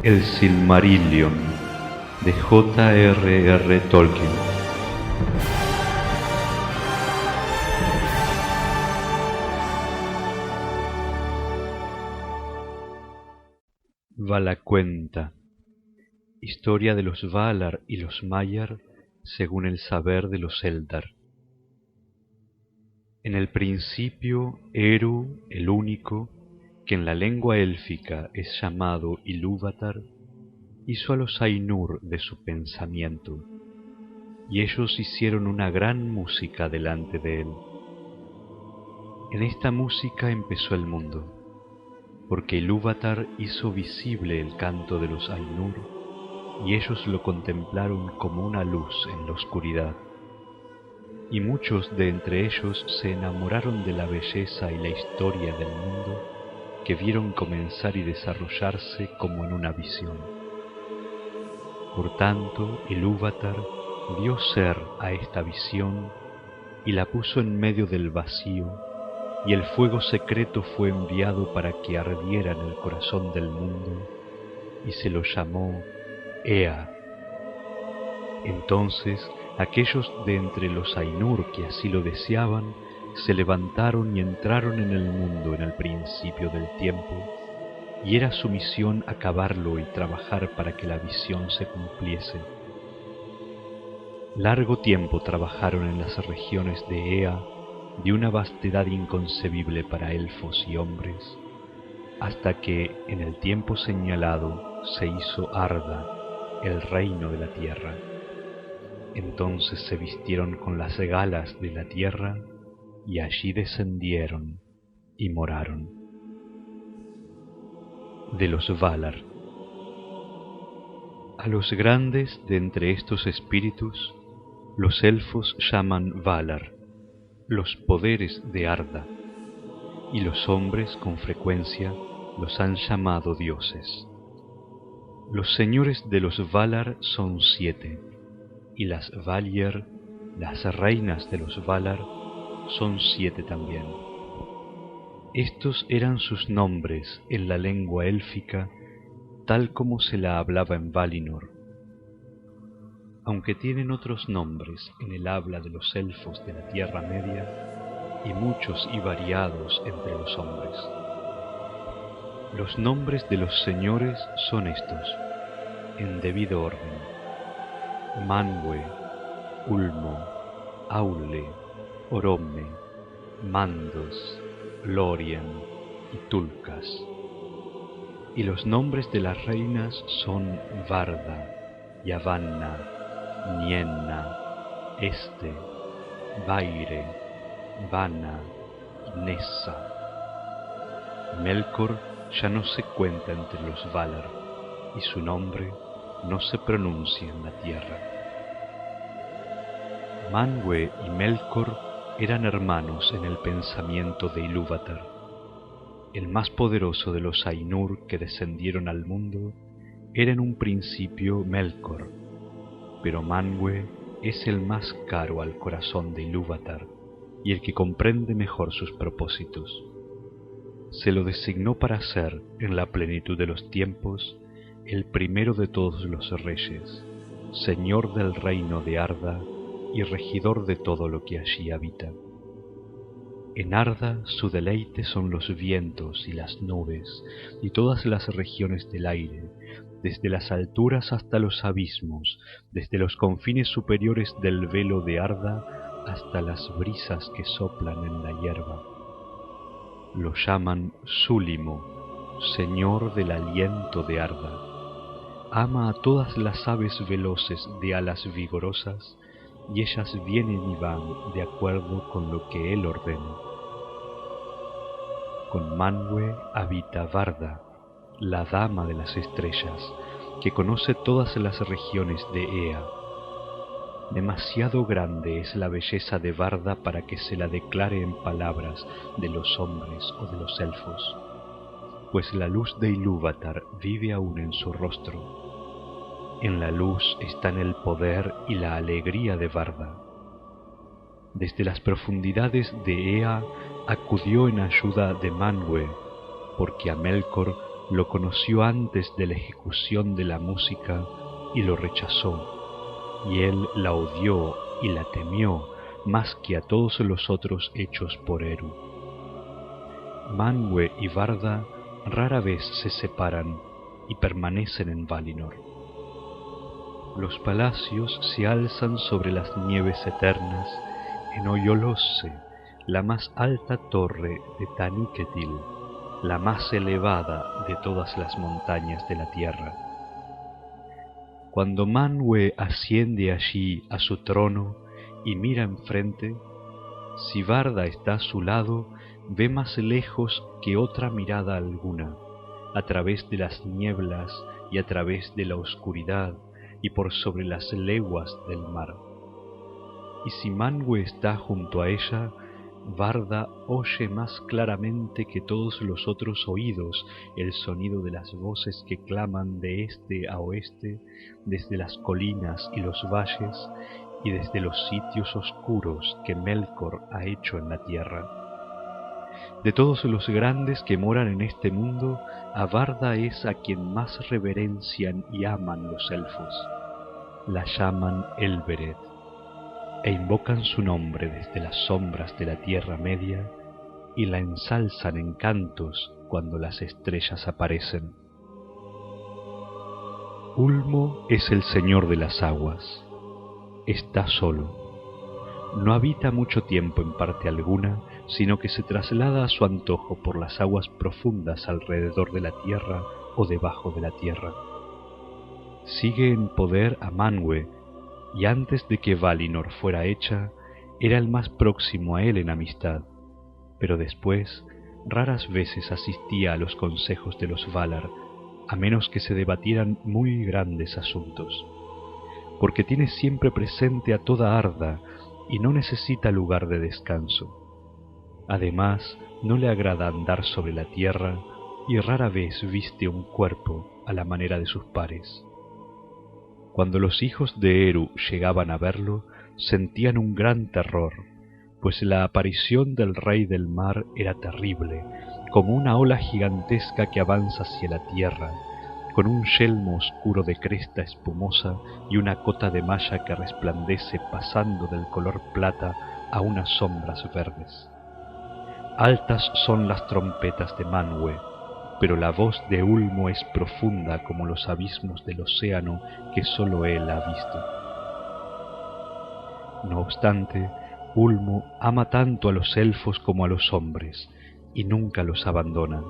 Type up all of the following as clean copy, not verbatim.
El Silmarillion de J.R.R. Tolkien. Valacuenta. Historia de los Valar y los Maiar según el saber de los Eldar. En el principio, Eru, el único, que en la lengua élfica es llamado Ilúvatar, hizo a los Ainur de su pensamiento, y ellos hicieron una gran música delante de él. En esta música empezó el mundo, porque Ilúvatar hizo visible el canto de los Ainur, y ellos lo contemplaron como una luz en la oscuridad. Y muchos de entre ellos se enamoraron de la belleza y la historia del mundo que vieron comenzar y desarrollarse como en una visión. Por tanto, Ilúvatar dio ser a esta visión y la puso en medio del vacío, y el fuego secreto fue enviado para que ardiera en el corazón del mundo, y se lo llamó Ea. Entonces aquellos de entre los Ainur que así lo deseaban se levantaron y entraron en el mundo en el principio del tiempo, y era su misión acabarlo y trabajar para que la visión se cumpliese. Largo tiempo trabajaron en las regiones de Ea, de una vastedad inconcebible para elfos y hombres, hasta que en el tiempo señalado se hizo Arda, el reino de la tierra. Entonces se vistieron con las galas de la tierra, y allí descendieron y moraron. De los Valar. A los grandes de entre estos espíritus, los elfos llaman Valar, los poderes de Arda, y los hombres con frecuencia los han llamado dioses. Los señores de los Valar son 7, y las Valier, las reinas de los Valar, son 7 también. Estos eran sus nombres en la lengua élfica, tal como se la hablaba en Valinor, aunque tienen otros nombres en el habla de los elfos de la Tierra Media, y muchos y variados entre los hombres. Los nombres de los señores son estos, en debido orden: Manwë, Ulmo, Aule, Orome, Mandos, Lórien y Tulkas. Y los nombres de las reinas son Varda, Yavanna, Nienna, Este, Vaire, Vana y Nessa. Melkor ya no se cuenta entre los Valar, y su nombre no se pronuncia en la tierra. Manwë y Melkor eran hermanos en el pensamiento de Ilúvatar. El más poderoso de los Ainur que descendieron al mundo era en un principio Melkor, pero Manwë es el más caro al corazón de Ilúvatar y el que comprende mejor sus propósitos. Se lo designó para ser, en la plenitud de los tiempos, el primero de todos los reyes, señor del reino de Arda y regidor de todo lo que allí habita. En Arda su deleite son los vientos y las nubes y todas las regiones del aire, desde las alturas hasta los abismos, desde los confines superiores del velo de Arda hasta las brisas que soplan en la hierba. Lo llaman Súlimo, señor del aliento de Arda. Ama a todas las aves veloces de alas vigorosas, y ellas vienen y van de acuerdo con lo que él ordena. Con Manwë habita Varda, la dama de las estrellas, que conoce todas las regiones de Ea. Demasiado grande es la belleza de Varda para que se la declare en palabras de los hombres o de los elfos, pues la luz de Ilúvatar vive aún en su rostro. En la luz están el poder y la alegría de Varda. Desde las profundidades de Ea acudió en ayuda de Manwë, porque a Melkor lo conoció antes de la ejecución de la música y lo rechazó, y él la odió y la temió más que a todos los otros hechos por Eru. Manwë y Varda rara vez se separan y permanecen en Valinor. Los palacios se alzan sobre las nieves eternas en Oyolosse, la más alta torre de Taniquetil, la más elevada de todas las montañas de la tierra. Cuando Manwë asciende allí a su trono y mira enfrente, si Varda está a su lado, ve más lejos que otra mirada alguna, a través de las nieblas y a través de la oscuridad y por sobre las leguas del mar. Y si Manwë está junto a ella, Varda oye más claramente que todos los otros oídos el sonido de las voces que claman de este a oeste, desde las colinas y los valles, y desde los sitios oscuros que Melkor ha hecho en la tierra. De todos los grandes que moran en este mundo, a Varda es a quien más reverencian y aman los elfos. La llaman Elbereth, e invocan su nombre desde las sombras de la Tierra Media, y la ensalzan en cantos cuando las estrellas aparecen. Ulmo es el señor de las aguas. Está solo. No habita mucho tiempo en parte alguna, sino que se traslada a su antojo por las aguas profundas alrededor de la tierra o debajo de la tierra. Sigue en poder a Manwë, y antes de que Valinor fuera hecha, era el más próximo a él en amistad, pero después raras veces asistía a los consejos de los Valar, a menos que se debatieran muy grandes asuntos, porque tiene siempre presente a toda Arda y no necesita lugar de descanso. Además, no le agrada andar sobre la tierra y rara vez viste un cuerpo a la manera de sus pares. Cuando los hijos de Eru llegaban a verlo, sentían un gran terror, pues la aparición del Rey del Mar era terrible, como una ola gigantesca que avanza hacia la tierra, con un yelmo oscuro de cresta espumosa y una cota de malla que resplandece pasando del color plata a unas sombras verdes. Altas son las trompetas de Manwë, pero la voz de Ulmo es profunda como los abismos del océano que sólo él ha visto. No obstante, Ulmo ama tanto a los elfos como a los hombres, y nunca los abandona,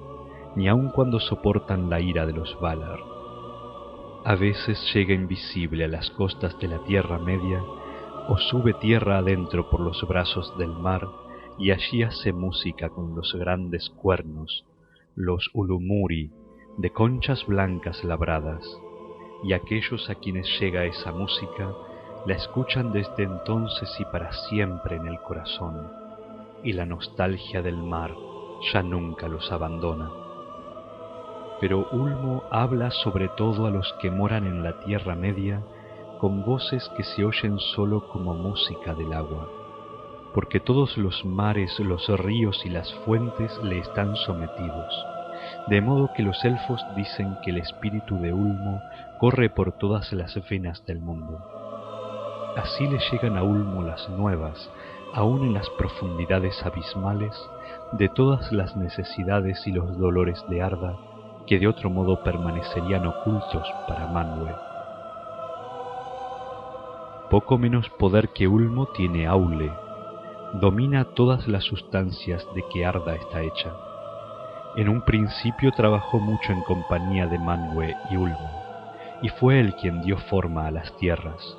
ni aun cuando soportan la ira de los Valar. A veces llega invisible a las costas de la Tierra Media, o sube tierra adentro por los brazos del mar, y allí hace música con los grandes cuernos, los Ulumuri, de conchas blancas labradas, y aquellos a quienes llega esa música la escuchan desde entonces y para siempre en el corazón, y la nostalgia del mar ya nunca los abandona. Pero Ulmo habla sobre todo a los que moran en la Tierra Media con voces que se oyen solo como música del agua, porque todos los mares, los ríos y las fuentes le están sometidos, de modo que los elfos dicen que el espíritu de Ulmo corre por todas las venas del mundo. Así le llegan a Ulmo las nuevas, aun en las profundidades abismales, de todas las necesidades y los dolores de Arda, que de otro modo permanecerían ocultos para Manwë. Poco menos poder que Ulmo tiene Aule. Domina todas las sustancias de que Arda está hecha. En un principio trabajó mucho en compañía de Manwë y Ulmo, y fue él quien dio forma a las tierras.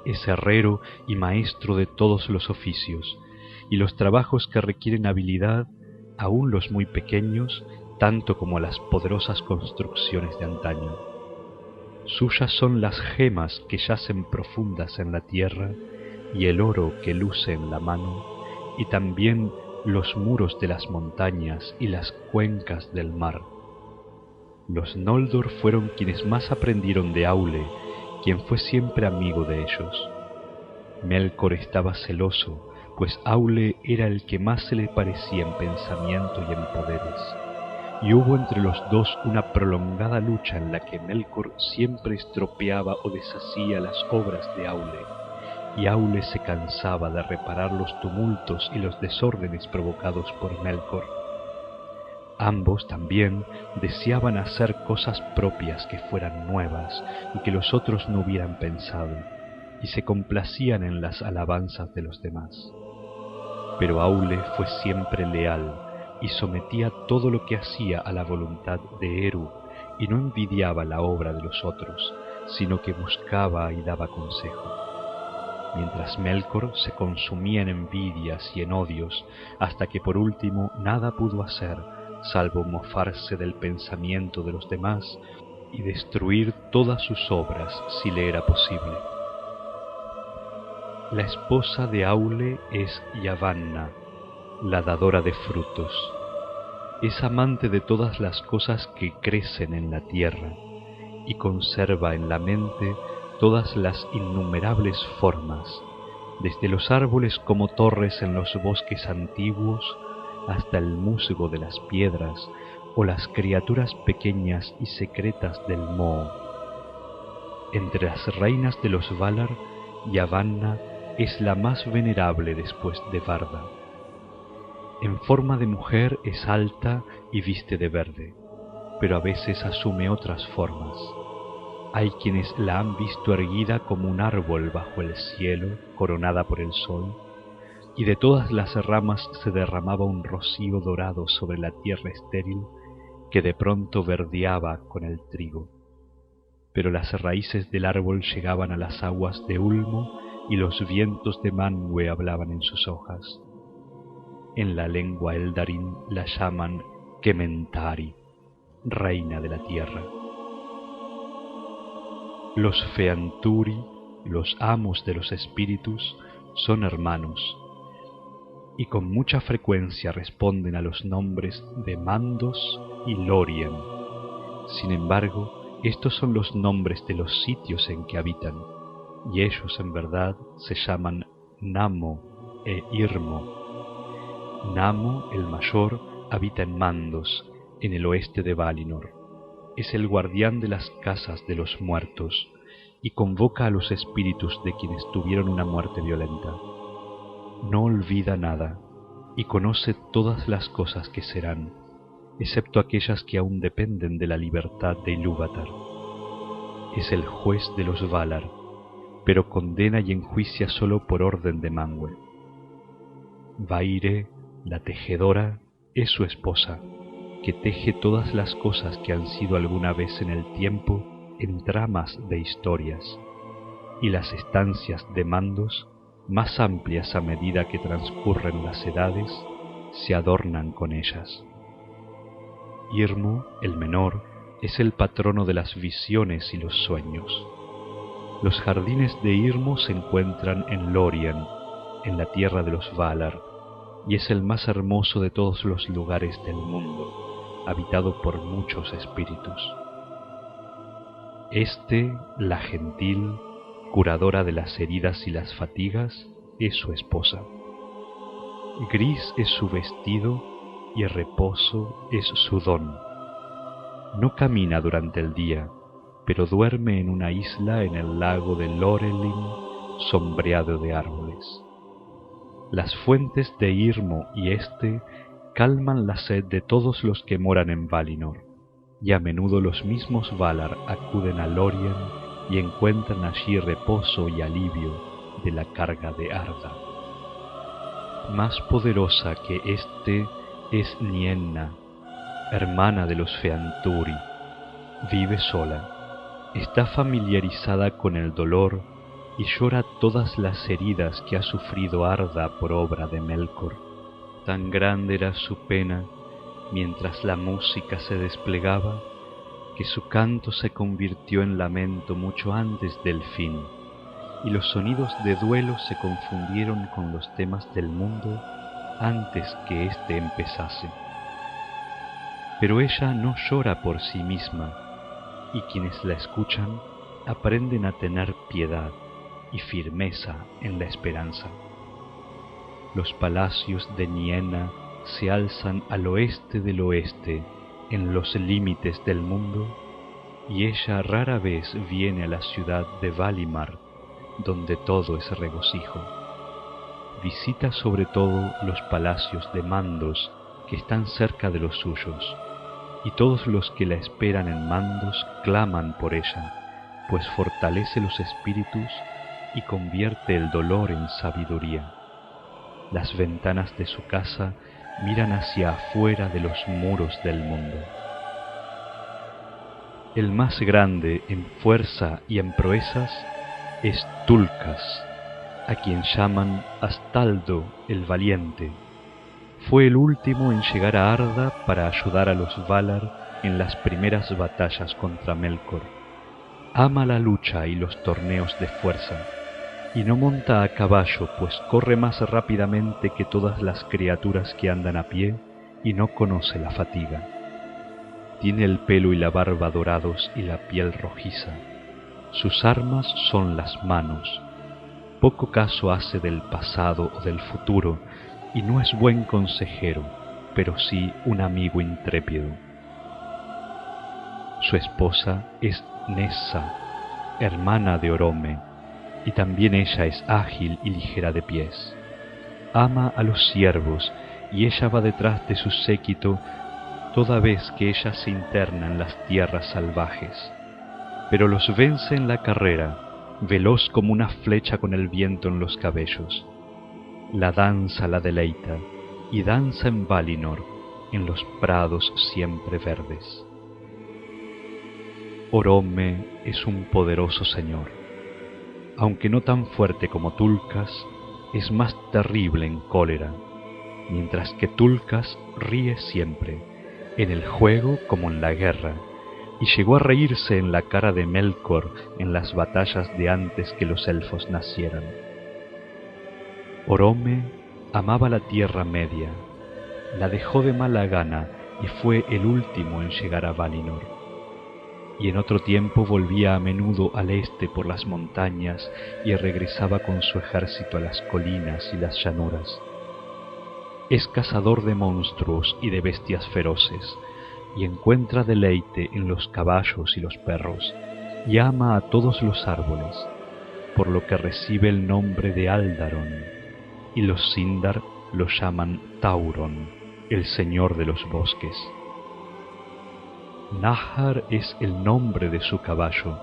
Es herrero y maestro de todos los oficios, y los trabajos que requieren habilidad, aun los muy pequeños, tanto como las poderosas construcciones de antaño. Suyas son las gemas que yacen profundas en la tierra, y el oro que luce en la mano, y también los muros de las montañas y las cuencas del mar. Los Noldor fueron quienes más aprendieron de Aule, quien fue siempre amigo de ellos. Melkor estaba celoso, pues Aule era el que más se le parecía en pensamiento y en poderes, y hubo entre los dos una prolongada lucha en la que Melkor siempre estropeaba o deshacía las obras de Aule, y Aule se cansaba de reparar los tumultos y los desórdenes provocados por Melkor. Ambos también deseaban hacer cosas propias que fueran nuevas y que los otros no hubieran pensado, y se complacían en las alabanzas de los demás. Pero Aule fue siempre leal y sometía todo lo que hacía a la voluntad de Eru, y no envidiaba la obra de los otros, sino que buscaba y daba consejo. Mientras Melkor se consumía en envidias y en odios, hasta que por último nada pudo hacer salvo mofarse del pensamiento de los demás y destruir todas sus obras si le era posible. La esposa de Aule es Yavanna, la dadora de frutos. Es amante de todas las cosas que crecen en la tierra y conserva en la mente todas las innumerables formas, desde los árboles como torres en los bosques antiguos hasta el musgo de las piedras o las criaturas pequeñas y secretas del moho. Entre las reinas de los Valar, Yavanna es la más venerable después de Varda. En forma de mujer es alta y viste de verde, pero a veces asume otras formas. Hay quienes la han visto erguida como un árbol bajo el cielo, coronada por el sol, y de todas las ramas se derramaba un rocío dorado sobre la tierra estéril que de pronto verdeaba con el trigo. Pero las raíces del árbol llegaban a las aguas de Ulmo y los vientos de Manwë hablaban en sus hojas. En la lengua Eldarin la llaman Kementari, reina de la tierra. Los Feanturi, los amos de los espíritus, son hermanos, y con mucha frecuencia responden a los nombres de Mandos y Lórien. Sin embargo, estos son los nombres de los sitios en que habitan, y ellos en verdad se llaman Namo e Irmo. Namo, el mayor, habita en Mandos, en el oeste de Valinor. Es el guardián de las casas de los muertos, y convoca a los espíritus de quienes tuvieron una muerte violenta. No olvida nada, y conoce todas las cosas que serán, excepto aquellas que aún dependen de la libertad de Ilúvatar. Es el juez de los Valar, pero condena y enjuicia solo por orden de Manwë. Vaire, la tejedora, es su esposa, que teje todas las cosas que han sido alguna vez en el tiempo en tramas de historias, y las estancias de Mandos, más amplias a medida que transcurren las edades, se adornan con ellas. Irmo, el menor, es el patrono de las visiones y los sueños. Los jardines de Irmo se encuentran en Lórien, en la tierra de los Valar, y es el más hermoso de todos los lugares del mundo, habitado por muchos espíritus. La gentil, curadora de las heridas y las fatigas, es su esposa. Gris es su vestido y reposo es su don. No camina durante el día, pero duerme en una isla en el lago de Lorelin, sombreado de árboles. Las fuentes de Irmo y calman la sed de todos los que moran en Valinor, y a menudo los mismos Valar acuden a Lórien y encuentran allí reposo y alivio de la carga de Arda. Más poderosa que es Nienna, hermana de los Feanturi. Vive sola, está familiarizada con el dolor y llora todas las heridas que ha sufrido Arda por obra de Melkor. Tan grande era su pena mientras la música se desplegaba, que su canto se convirtió en lamento mucho antes del fin, y los sonidos de duelo se confundieron con los temas del mundo antes que éste empezase. Pero ella no llora por sí misma, y quienes la escuchan aprenden a tener piedad y firmeza en la esperanza. Los palacios de Nienna se alzan al oeste del oeste en los límites del mundo, y ella rara vez viene a la ciudad de Valimar, donde todo es regocijo. Visita sobre todo los palacios de Mandos que están cerca de los suyos, y todos los que la esperan en Mandos claman por ella, pues fortalece los espíritus y convierte el dolor en sabiduría. Las ventanas de su casa miran hacia afuera de los muros del mundo. El más grande en fuerza y en proezas es Tulkas, a quien llaman Astaldo el Valiente. Fue el último en llegar a Arda para ayudar a los Valar en las primeras batallas contra Melkor. Ama la lucha y los torneos de fuerza, y no monta a caballo, pues corre más rápidamente que todas las criaturas que andan a pie y no conoce la fatiga. Tiene el pelo y la barba dorados y la piel rojiza. Sus armas son las manos. Poco caso hace del pasado o del futuro, y no es buen consejero, pero sí un amigo intrépido. Su esposa es Nessa, hermana de Orome, y también ella es ágil y ligera de pies. Ama a los ciervos, y ella va detrás de su séquito toda vez que ella se interna en las tierras salvajes, pero los vence en la carrera, veloz como una flecha con el viento en los cabellos. La danza la deleita, y danza en Valinor, en los prados siempre verdes. Orome es un poderoso señor. Aunque no tan fuerte como Tulkas, es más terrible en cólera, mientras que Tulkas ríe siempre, en el juego como en la guerra, y llegó a reírse en la cara de Melkor en las batallas de antes que los elfos nacieran. Orome amaba la Tierra Media, la dejó de mala gana y fue el último en llegar a Valinor, y en otro tiempo volvía a menudo al este por las montañas y regresaba con su ejército a las colinas y las llanuras. Es cazador de monstruos y de bestias feroces, y encuentra deleite en los caballos y los perros, y ama a todos los árboles, por lo que recibe el nombre de Aldaron, y los Sindar lo llaman Tauron, el señor de los bosques. Nahar es el nombre de su caballo,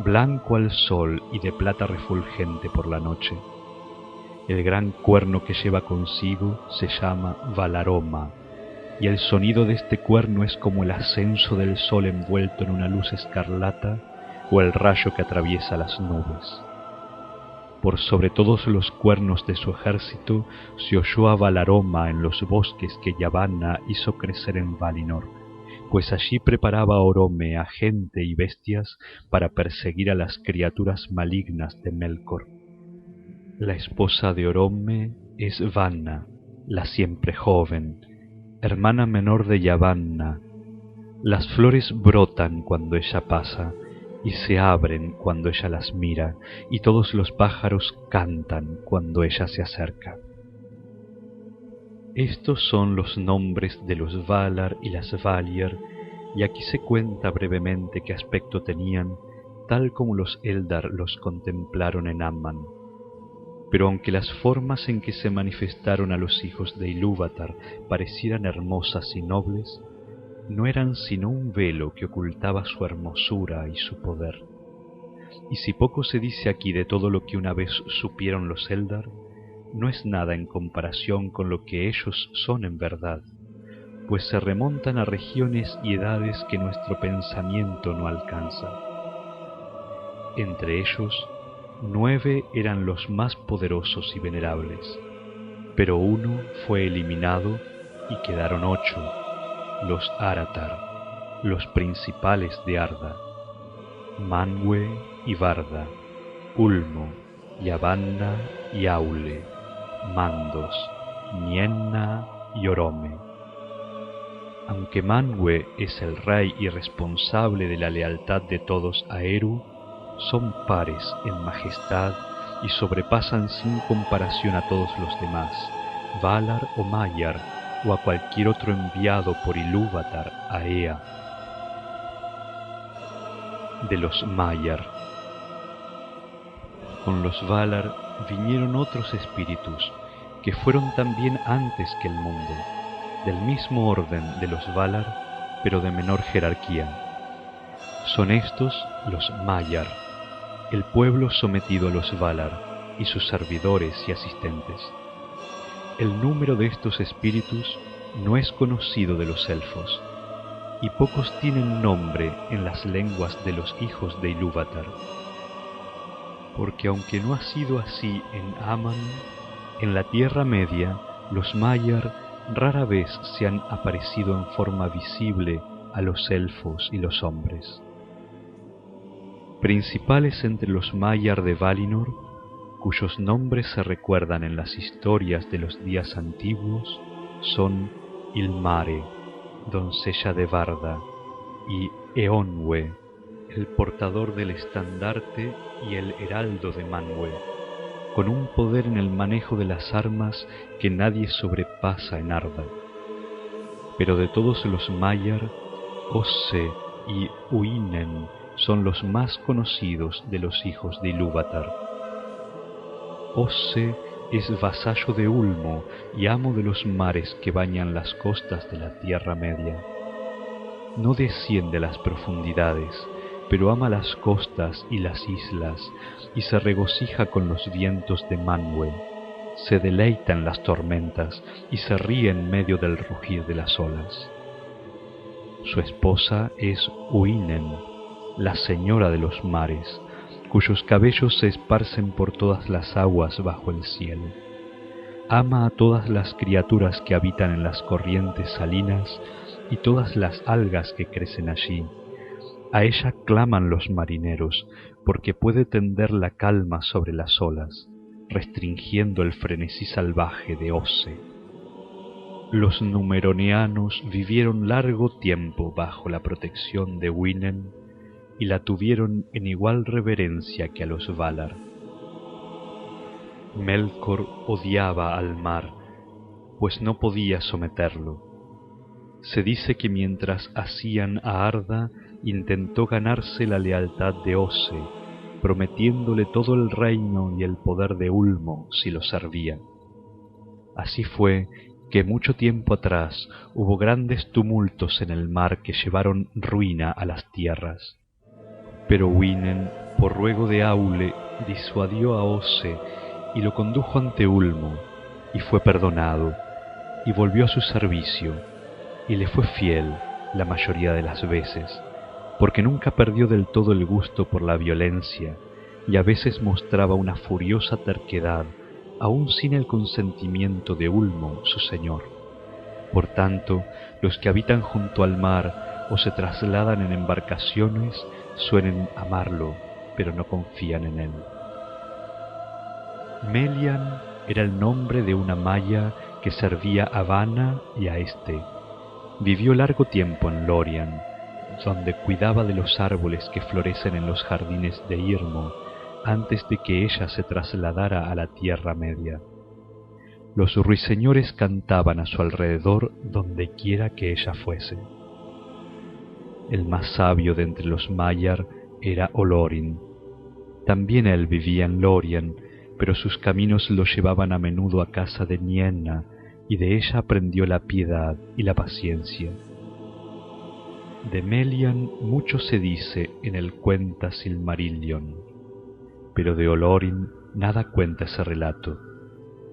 blanco al sol y de plata refulgente por la noche. El gran cuerno que lleva consigo se llama Valaroma, y el sonido de este cuerno es como el ascenso del sol envuelto en una luz escarlata o el rayo que atraviesa las nubes. Por sobre todos los cuernos de su ejército se oyó a Valaroma en los bosques que Yavanna hizo crecer en Valinor, pues allí preparaba Orome a gente y bestias para perseguir a las criaturas malignas de Melkor. La esposa de Orome es Vanna, la siempre joven, hermana menor de Yavanna. Las flores brotan cuando ella pasa, y se abren cuando ella las mira, y todos los pájaros cantan cuando ella se acerca. Estos son los nombres de los Valar y las Valier, y aquí se cuenta brevemente qué aspecto tenían, tal como los Eldar los contemplaron en Amman. Pero aunque las formas en que se manifestaron a los hijos de Ilúvatar parecieran hermosas y nobles, no eran sino un velo que ocultaba su hermosura y su poder. Y si poco se dice aquí de todo lo que una vez supieron los Eldar, no es nada en comparación con lo que ellos son en verdad, pues se remontan a regiones y edades que nuestro pensamiento no alcanza. Entre ellos, 9 eran los más poderosos y venerables, pero uno fue eliminado y quedaron 8, los Aratar, los principales de Arda: Manwë y Barda, Ulmo, Yavanna y Aule, Mandos, Nienna y Orome. Aunque Manwë es el rey y responsable de la lealtad de todos a Eru, son pares en majestad y sobrepasan sin comparación a todos los demás, Valar o Maiar, o a cualquier otro enviado por Ilúvatar a Ea. De los Maiar. Con los Valar vinieron otros espíritus, que fueron también antes que el mundo, del mismo orden de los Valar, pero de menor jerarquía. Son estos los Maiar, el pueblo sometido a los Valar, y sus servidores y asistentes. El número de estos espíritus no es conocido de los elfos, y pocos tienen nombre en las lenguas de los hijos de Ilúvatar. Porque aunque no ha sido así en Aman, en la Tierra Media los Maiar rara vez se han aparecido en forma visible a los elfos y los hombres. Principales entre los Maiar de Valinor, cuyos nombres se recuerdan en las historias de los días antiguos, son Ilmare, doncella de Varda, y Eonwe, el portador del estandarte y el heraldo de Manwë, con un poder en el manejo de las armas que nadie sobrepasa en Arda. Pero de todos los Maiar, Osse y Uinen son los más conocidos de los hijos de Ilúvatar. Osse es vasallo de Ulmo y amo de los mares que bañan las costas de la Tierra Media. No desciende a las profundidades, pero ama las costas y las islas, y se regocija con los vientos de Manwë, se deleita en las tormentas y se ríe en medio del rugir de las olas. Su esposa es Uinen, la señora de los mares, cuyos cabellos se esparcen por todas las aguas bajo el cielo. Ama a todas las criaturas que habitan en las corrientes salinas y todas las algas que crecen allí. A ella claman los marineros, porque puede tender la calma sobre las olas, restringiendo el frenesí salvaje de Osse. Los Númenóreanos vivieron largo tiempo bajo la protección de Uinen y la tuvieron en igual reverencia que a los Valar. Melkor odiaba al mar, pues no podía someterlo. Se dice que mientras hacían a Arda, intentó ganarse la lealtad de Osse, prometiéndole todo el reino y el poder de Ulmo si lo servía. Así fue que mucho tiempo atrás hubo grandes tumultos en el mar que llevaron ruina a las tierras. Pero Uinen, por ruego de Aule, disuadió a Osse y lo condujo ante Ulmo, y fue perdonado, y volvió a su servicio, y le fue fiel la mayoría de las veces, porque nunca perdió del todo el gusto por la violencia, y a veces mostraba una furiosa terquedad, aun sin el consentimiento de Ulmo, su señor. Por tanto, los que habitan junto al mar o se trasladan en embarcaciones suelen amarlo, pero no confían en él. Melian era el nombre de una Maia que servía a Vana y a Este. Vivió largo tiempo en Lórien, donde cuidaba de los árboles que florecen en los jardines de Irmo, antes de que ella se trasladara a la Tierra Media. Los ruiseñores cantaban a su alrededor donde quiera que ella fuese. El más sabio de entre los Maiar era Olorin. También él vivía en Lórien, pero sus caminos lo llevaban a menudo a casa de Nienna, y de ella aprendió la piedad y la paciencia. De Melian mucho se dice en el cuenta Silmarillion, pero de Olorin nada cuenta ese relato,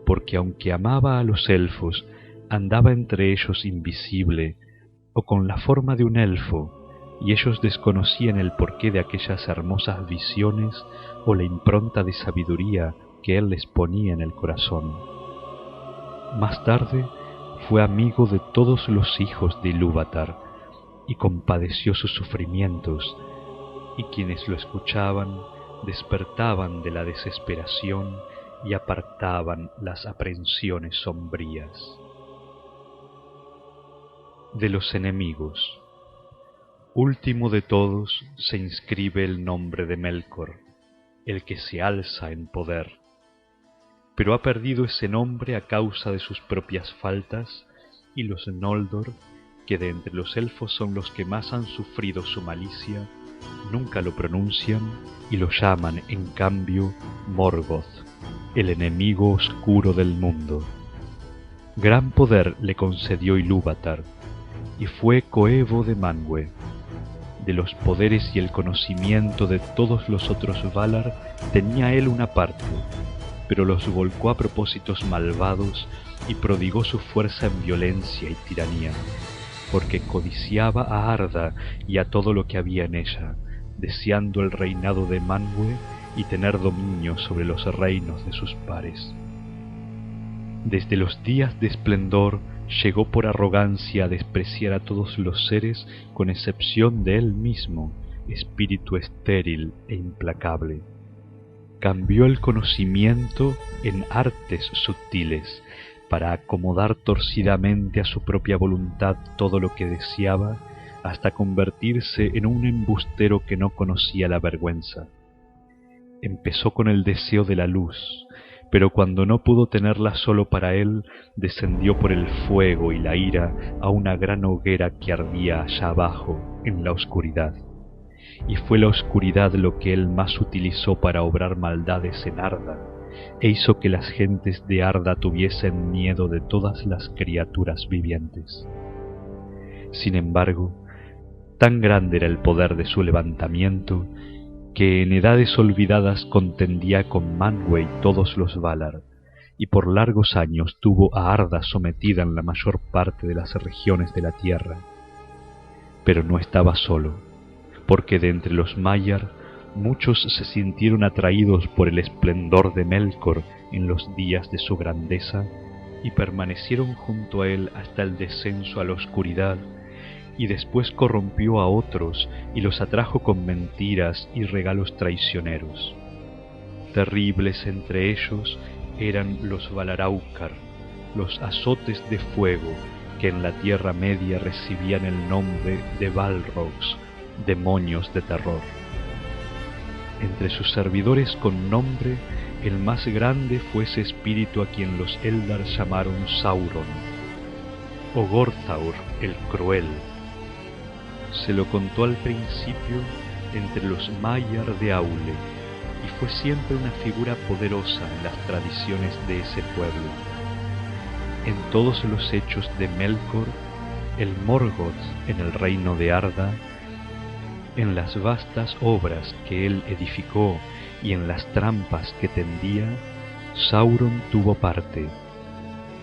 porque aunque amaba a los elfos, andaba entre ellos invisible o con la forma de un elfo, y ellos desconocían el porqué de aquellas hermosas visiones o la impronta de sabiduría que él les ponía en el corazón. Más tarde fue amigo de todos los hijos de Ilúvatar y compadeció sus sufrimientos, y quienes lo escuchaban despertaban de la desesperación y apartaban las aprensiones sombrías. De los enemigos. Último de todos se inscribe el nombre de Melkor, el que se alza en poder, pero ha perdido ese nombre a causa de sus propias faltas y los Noldor, que de entre los elfos son los que más han sufrido su malicia, nunca lo pronuncian y lo llaman en cambio Morgoth, el enemigo oscuro del mundo. Gran poder le concedió Ilúvatar, y fue coevo de Manwë. De los poderes y el conocimiento de todos los otros Valar tenía él una parte, pero los volcó a propósitos malvados y prodigó su fuerza en violencia y tiranía, porque codiciaba a Arda y a todo lo que había en ella, deseando el reinado de Manwë y tener dominio sobre los reinos de sus pares. Desde los días de esplendor llegó por arrogancia a despreciar a todos los seres con excepción de él mismo, espíritu estéril e implacable. Cambió el conocimiento en artes sutiles para acomodar torcidamente a su propia voluntad todo lo que deseaba, hasta convertirse en un embustero que no conocía la vergüenza. Empezó con el deseo de la luz, pero cuando no pudo tenerla solo para él, descendió por el fuego y la ira a una gran hoguera que ardía allá abajo, en la oscuridad. Y fue la oscuridad lo que él más utilizó para obrar maldades en Arda, e hizo que las gentes de Arda tuviesen miedo de todas las criaturas vivientes. Sin embargo, tan grande era el poder de su levantamiento, que en edades olvidadas contendía con Manwë y todos los Valar, y por largos años tuvo a Arda sometida en la mayor parte de las regiones de la tierra. Pero no estaba solo, porque de entre los Maiar muchos se sintieron atraídos por el esplendor de Melkor en los días de su grandeza, y permanecieron junto a él hasta el descenso a la oscuridad, y después corrompió a otros y los atrajo con mentiras y regalos traicioneros. Terribles entre ellos eran los Valaraucar, los azotes de fuego que en la Tierra Media recibían el nombre de Balrogs, demonios de terror. Entre sus servidores con nombre, el más grande fue ese espíritu a quien los Eldar llamaron Sauron, o Gorthaur el Cruel. Se lo contó al principio entre los Maiar de Aule, y fue siempre una figura poderosa en las tradiciones de ese pueblo. En todos los hechos de Melkor, el Morgoth en el reino de Arda, en las vastas obras que él edificó y en las trampas que tendía, Sauron tuvo parte,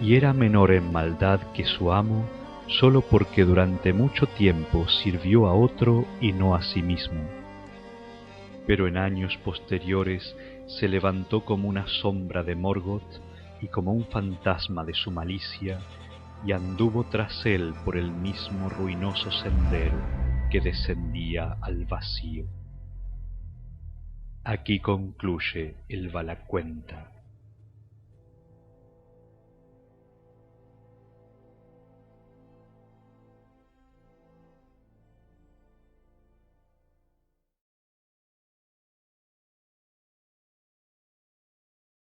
y era menor en maldad que su amo, sólo porque durante mucho tiempo sirvió a otro y no a sí mismo. Pero en años posteriores se levantó como una sombra de Morgoth y como un fantasma de su malicia, y anduvo tras él por el mismo ruinoso sendero que descendía al vacío. Aquí concluye el Valacuenta.